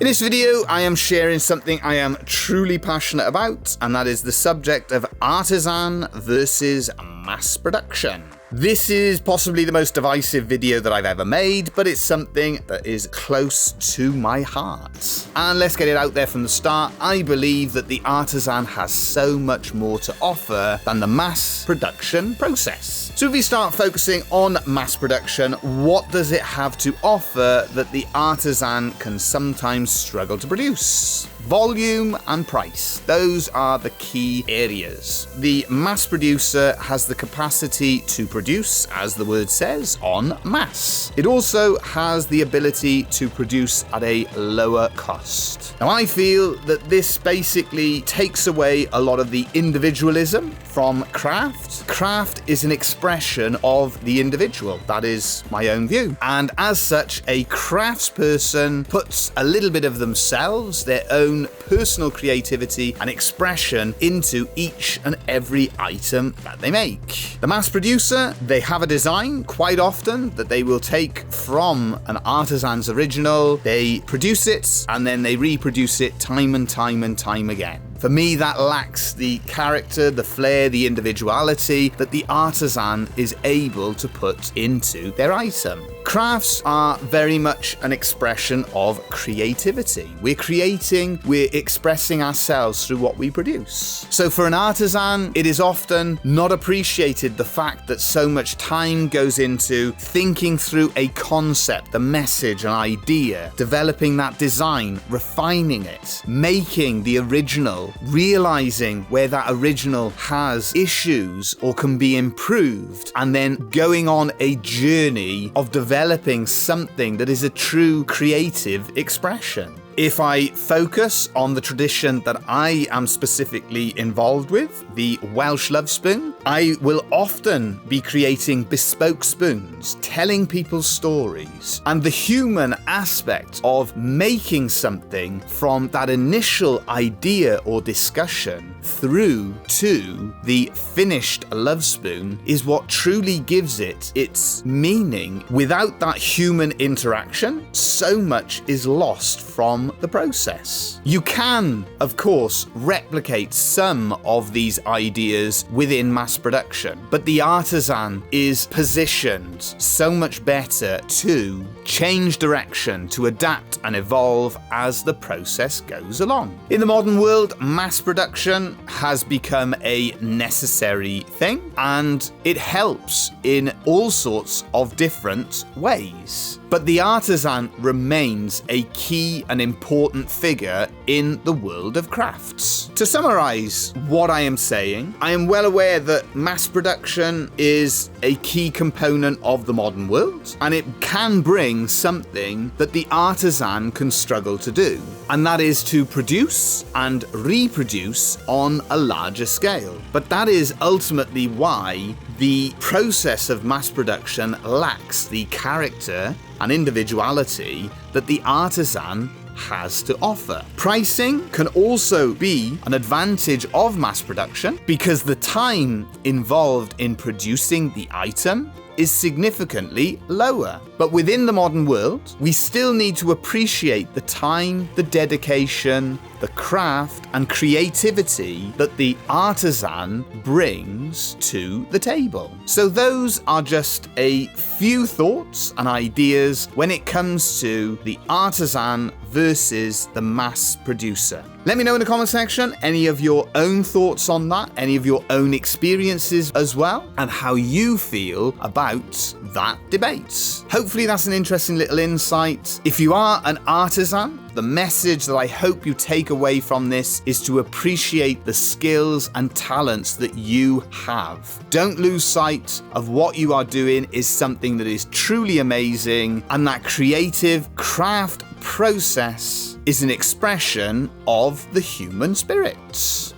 In this video, I am sharing something I am truly passionate about, and that is the subject of artisan versus mass production. This is possibly the most divisive video that I've ever made, but it's something that is close to my heart. And let's get it out there from the start. I believe that the artisan has so much more to offer than the mass production process. So if we start focusing on mass production, what does it have to offer that the artisan can sometimes struggle to produce? Volume and price. Those are the key areas. The mass producer has the capacity to produce, as the word says, en masse. It also has the ability to produce at a lower cost. Now, I feel that this basically takes away a lot of the individualism from craft. Craft is an expression of the individual. That is my own view. And as such, a craftsperson puts a little bit of themselves, their own personal creativity and expression into each and every item that they make. The mass producer, they have a design quite often that they will take from an artisan's original, they produce it, and then they reproduce it time and time and time again. For me, that lacks the character, the flair, the individuality that the artisan is able to put into their item. Crafts are very much an expression of creativity. We're creating, we're expressing ourselves through what we produce. So for an artisan, it is often not appreciated the fact that so much time goes into thinking through a concept, a message, an idea, developing that design, refining it, making the original, realizing where that original has issues or can be improved, and then going on a journey of developing something that is a true creative expression. If I focus on the tradition that I am specifically involved with, the Welsh love spoon, I will often be creating bespoke spoons, telling people's stories, and the human aspect of making something from that initial idea or discussion through to the finished love spoon is what truly gives it its meaning. Without that human interaction, so much is lost from the process. You can, of course, replicate some of these ideas within mass production, but the artisan is positioned so much better to change direction, to adapt and evolve as the process goes along. In the modern world, mass production has become a necessary thing, and it helps in all sorts of different ways. But the artisan remains a key and important figure in the world of crafts. To summarize what I am saying, I am well aware that mass production is a key component of the modern world, and it can bring something that the artisan can struggle to do, and that is to produce and reproduce on a larger scale. But that is ultimately why the process of mass production lacks the character and individuality that the artisan has to offer. Pricing can also be an advantage of mass production because the time involved in producing the item is significantly lower. But within the modern world, we still need to appreciate the time, the dedication, the craft and creativity that the artisan brings to the table. So those are just a few thoughts and ideas when it comes to the artisan versus the mass producer. Let me know in the comment section any of your own thoughts on that, any of your own experiences as well, and how you feel about that debate. Hopefully that's an interesting little insight. If you are an artisan, the message that I hope you take away from this is to appreciate the skills and talents that you have. Don't lose sight of what you are doing is something that is truly amazing, and that creative craft process is an expression of the human spirit.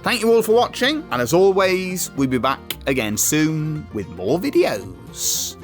Thank you all for watching, and as always, we'll be back again soon with more videos.